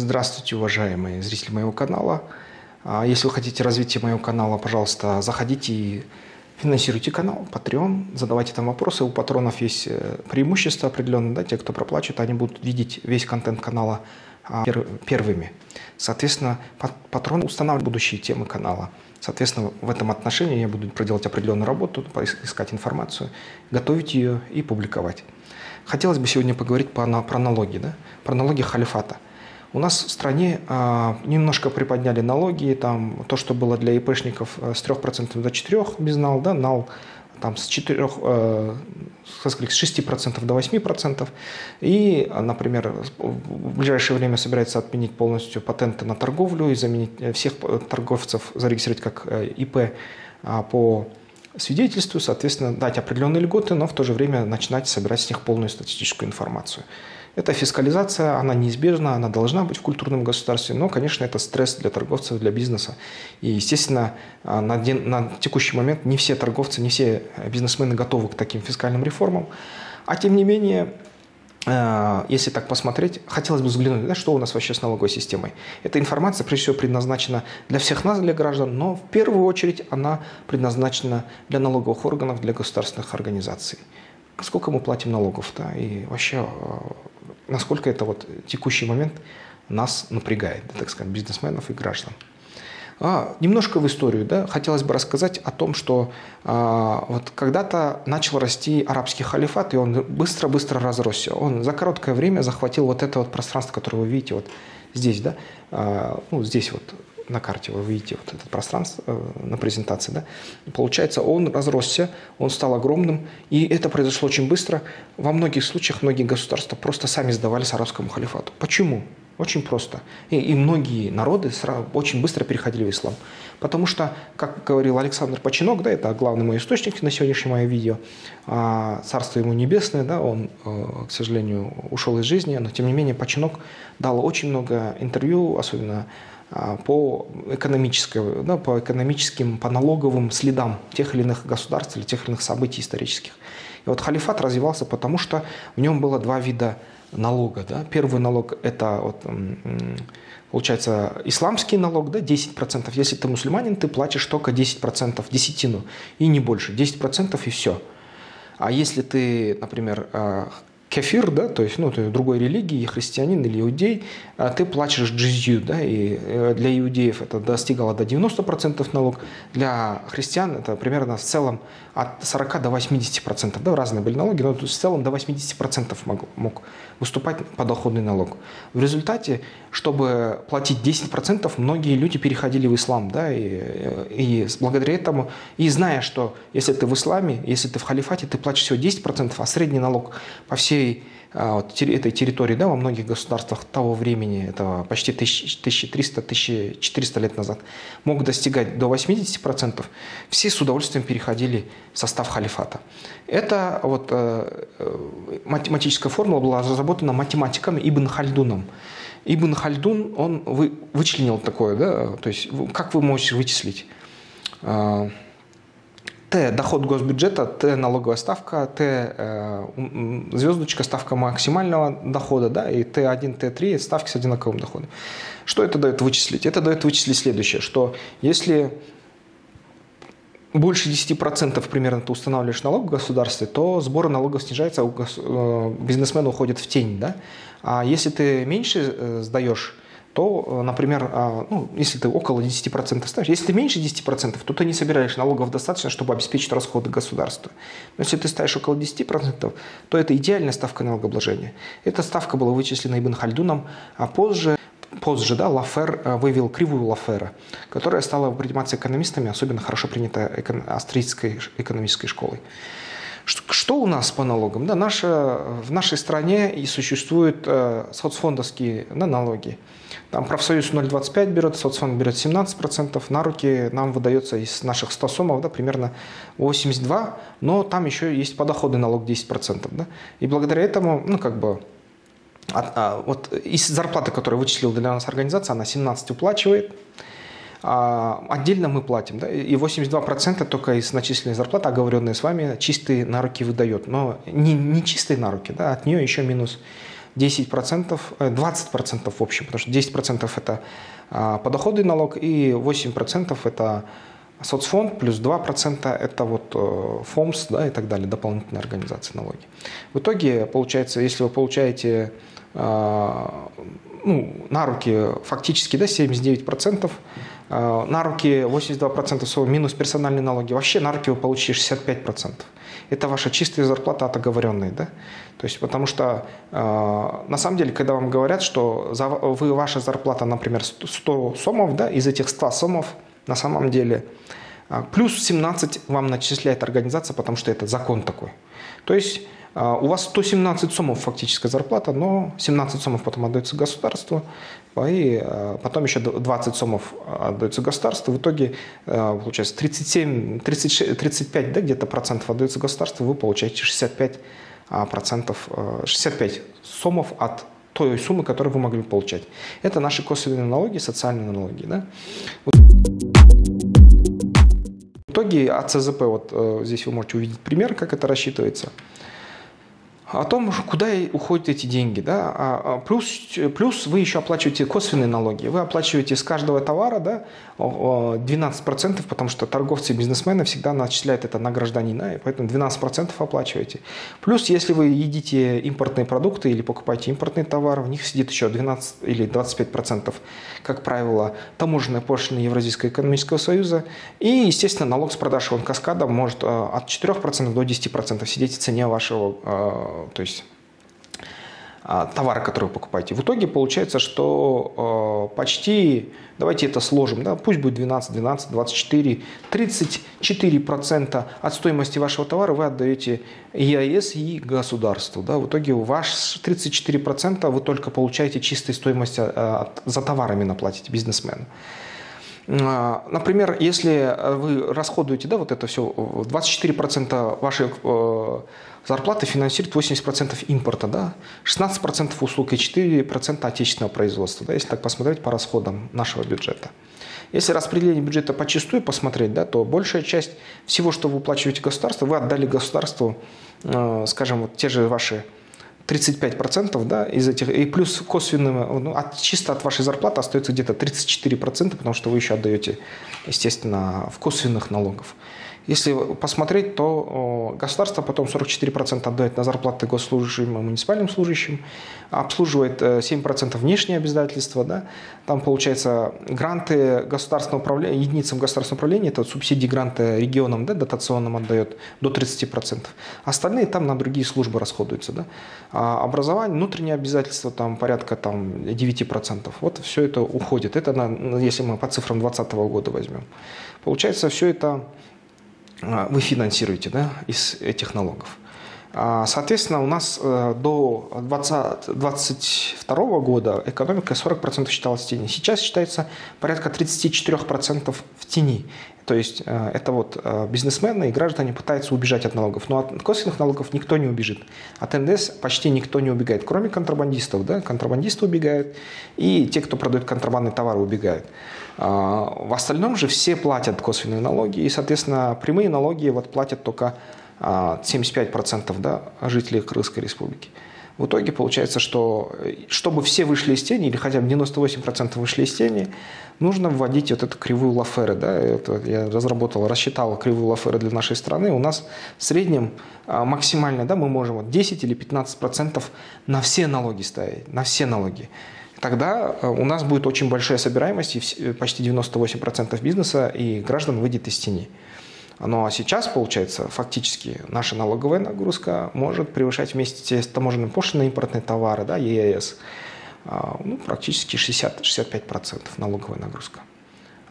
Здравствуйте, уважаемые зрители моего канала. Если вы хотите развития моего канала, пожалуйста, заходите и финансируйте канал, Patreon, задавайте там вопросы. У патронов есть преимущества определенные, да, те, кто проплачивает, они будут видеть весь контент канала первыми. Соответственно, патрон устанавливает будущие темы канала. Соответственно, в этом отношении я буду проделать определенную работу, искать информацию, готовить ее и публиковать. Хотелось бы сегодня поговорить про налоги, да? Про налоги халифата. У нас в стране немножко приподняли налоги, там, то, что было для ИПшников с 3% до 4% без нал, да, нал там, с 6% до 8%. И, например, в ближайшее время собирается отменить полностью патенты на торговлю и заменить всех торговцев, зарегистрировать как ИП по свидетельству, соответственно, дать определенные льготы, но в то же время начинать собирать с них полную статистическую информацию. Эта фискализация, она неизбежна, она должна быть в культурном государстве, но, конечно, это стресс для торговцев, для бизнеса. И, естественно, на текущий момент не все торговцы, не все бизнесмены готовы к таким фискальным реформам. А тем не менее, если так посмотреть, хотелось бы взглянуть, да, что у нас вообще с налоговой системой. Эта информация, прежде всего, предназначена для всех нас, для граждан, но в первую очередь она предназначена для налоговых органов, для государственных организаций. Сколько мы платим налогов-то? И вообще, насколько это вот текущий момент нас напрягает, да, так сказать, бизнесменов и граждан. Немножко в историю, да, хотелось бы рассказать о том, что вот когда-то начал расти арабский халифат, и он быстро-быстро разросся. Он за короткое время захватил вот это вот пространство, которое вы видите вот здесь, да, ну, здесь вот на карте вы видите вот это пространство на презентации, да. Получается, он разросся, он стал огромным, и это произошло очень быстро. Во многих случаях многие государства просто сами сдавались арабскому халифату. Почему? Очень просто. И многие народы очень быстро переходили в ислам. Потому что, как говорил Александр Починок, да, это главный мой источник на сегодняшнее мое видео, царство ему небесное, да, он, к сожалению, ушел из жизни, но тем не менее Починок дал очень много интервью, особенно по экономическим, по налоговым следам тех или иных государств или тех или иных событий исторических. И вот халифат развивался, потому что в нем было два вида налога. Да. Первый налог – это, вот, получается, исламский налог, да, 10%. Если ты мусульманин, ты платишь только 10%, десятину, и не больше, 10% и все. А если ты, например, кефир, да, то есть, ну, ты другой религии, христианин или иудей, ты платишь джизью, да, и для иудеев это достигало до 90% налог, для христиан это примерно в целом от 40 до 80%, да, разные были налоги, но в целом до 80% мог выступать подоходный налог. В результате, чтобы платить 10%, многие люди переходили в ислам, да, и благодаря этому, и зная, что если ты в исламе, если ты в халифате, ты платишь всего 10%, а средний налог по всей вот, этой территории, да, во многих государствах того времени, это почти 1300-1400 лет назад, мог достигать до 80%, все с удовольствием переходили в состав халифата. Это вот математическая формула была разработана математиком Ибн Хальдуном. Ибн Хальдун, он вычленил такое, да, то есть как вы можете вычислить? Т – доход госбюджета, Т – налоговая ставка, Т – звездочка, ставка максимального дохода, да, и Т1, Т3 – ставки с одинаковым доходом. Что это дает вычислить? Это дает вычислить следующее, что если больше 10% примерно ты устанавливаешь налог в государстве, то сбор налогов снижается, бизнесмен уходит в тень, да. А если ты меньше сдаешь, то, например, ну, если ты около 10% ставишь, если ты меньше 10%, то ты не собираешь налогов достаточно, чтобы обеспечить расходы государства. Но если ты ставишь около 10%, то это идеальная ставка налогообложения. Эта ставка была вычислена Ибн Хальдуном, а позже, да, Лафер вывел кривую Лафера, которая стала приниматься экономистами, особенно хорошо принята австрийской экономической школой. Что у нас по налогам? Да, в нашей стране и существуют соцфондовские, да, налоги. Там профсоюз 0,25 берет, соцфонд берет 17%, на руки нам выдается из наших 100 сомов, да, примерно 82%, но там еще есть подоходный налог 10%. Да, и благодаря этому, ну, как бы, вот из зарплаты, которую вычислила для нас организация, она 17 уплачивает, отдельно мы платим, да, и 82% только из начисленной зарплаты, оговоренные с вами, чистые на руки выдает. Но не чистые на руки, да, от нее еще минус 10%, 20% в общем, потому что 10% это подоходный налог и 8% это соцфонд, плюс 2% это вот ФОМС, да, и так далее, дополнительные организации налоги. В итоге, получается, если вы получаете на руки фактически, да, 79%, на руки 82% минус персональные налоги, вообще на руки вы получите 65%. Это ваша чистая зарплата от оговоренной, да? То есть, потому что на самом деле, когда вам говорят, что ваша зарплата, например, 100 сомов, да, из этих 100 сомов на самом деле плюс 17 вам начисляет организация, потому что это закон такой. То есть у вас 117 сомов фактическая зарплата, но 17 сомов потом отдается государству, и потом еще 20 сомов отдается государству. В итоге получается 35 да, где-то процентов отдается государству, вы получаете 65 сомов от той суммы, которую вы могли получать. Это наши косвенные налоги, социальные налоги. Да? В итоге от ЦЗП, вот здесь вы можете увидеть пример, как это рассчитывается. О том, куда уходят эти деньги. Да? Плюс вы еще оплачиваете косвенные налоги. Вы оплачиваете с каждого товара, да, 12%, потому что торговцы и бизнесмены всегда начисляют это на гражданина, и поэтому 12% оплачиваете. Плюс, если вы едите импортные продукты или покупаете импортные товары, в них сидит еще 12 или 25%, как правило, таможенная пошлина Евразийского экономического союза. И, естественно, налог с продаж, он каскадом может от 4% до 10% сидеть в цене вашего, то есть товары, которые вы покупаете. В итоге получается, что почти, давайте это сложим, да, пусть будет 12, 24, 34% от стоимости вашего товара вы отдаете ЕАЭС и государству. Да. В итоге ваш 34% вы только получаете чистой стоимости за товарами наплатите бизнесмену. Например, если вы расходуете, да, вот это все, 24% вашей зарплаты финансирует 80% импорта, да, 16% услуг и 4% отечественного производства, да, если так посмотреть по расходам нашего бюджета. Если распределение бюджета почистую посмотреть, да, то большая часть всего, что вы уплачиваете государству, вы отдали государству, скажем, вот те же ваши 35%, да, из этих, и плюс косвенным, чисто от вашей зарплаты остается где-то 34%, потому что вы еще отдаете, естественно, в косвенных налогов. Если посмотреть, то государство потом 44% отдает на зарплаты госслужащим и муниципальным служащим, обслуживает 7% внешние обязательства, да? Там, получается, гранты государственного управления, единицам государственного управления, это субсидии, гранты регионам, да, дотационным отдает до 30%. Остальные там на другие службы расходуются. Да? А образование, внутренние обязательства там, порядка там, 9%. Вот все это уходит. Это если мы по цифрам 2020 года возьмем. Получается, все это вы финансируете, да, из этих налогов. Соответственно, у нас до 2022 года экономика 40% считалась в тени. Сейчас считается порядка 34% в тени. То есть это вот бизнесмены и граждане пытаются убежать от налогов. Но от косвенных налогов никто не убежит. От НДС почти никто не убегает, кроме контрабандистов. Да? Контрабандисты убегают, и те, кто продает контрабандные товары, убегают. В остальном же все платят косвенные налоги, и, соответственно, прямые налоги вот платят только 75%, да, жителей Крымской республики. В итоге получается, что чтобы все вышли из тени, или хотя бы 98% вышли из тени, нужно вводить вот эту кривую Лафера. Да? Я рассчитал кривую Лафера для нашей страны. У нас в среднем максимально, да, мы можем 10 или 15% на все налоги ставить, на все налоги. Тогда у нас будет очень большая собираемость, и почти 98% бизнеса и граждан выйдет из тени. Ну а сейчас, получается, фактически наша налоговая нагрузка может превышать вместе с таможенной пошлиной импортные товары, да, ЕАЭС, практически 60-65% налоговая нагрузка.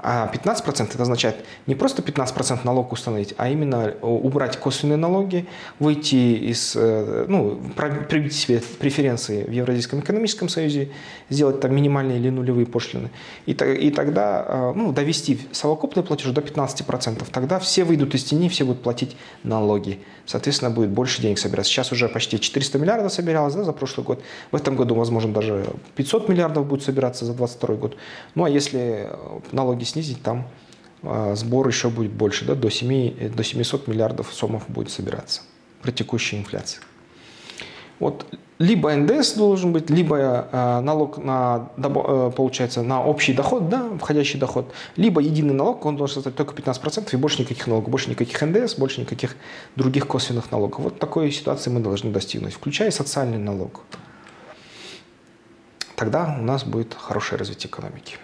А 15% это означает не просто 15% налог установить, а именно убрать косвенные налоги, выйти из, привить себе преференции в Евразийском экономическом союзе, сделать там минимальные или нулевые пошлины, и тогда довести совокупный платеж до 15%. Тогда все выйдут из тени, все будут платить налоги. Соответственно, будет больше денег собираться. Сейчас уже почти 400 миллиардов собиралось, да, за прошлый год. В этом году, возможно, даже 500 миллиардов будет собираться за 2022 год. Ну а если налоги снизить, там сбор еще будет больше, да, до 700 миллиардов сомов будет собираться при текущей инфляции. Вот либо НДС должен быть, либо налог получается на общий доход, да, входящий доход, либо единый налог, он должен составить только 15% и больше никаких налогов, больше никаких НДС, больше никаких других косвенных налогов. Вот такой ситуации мы должны достигнуть, включая социальный налог. Тогда у нас будет хорошее развитие экономики.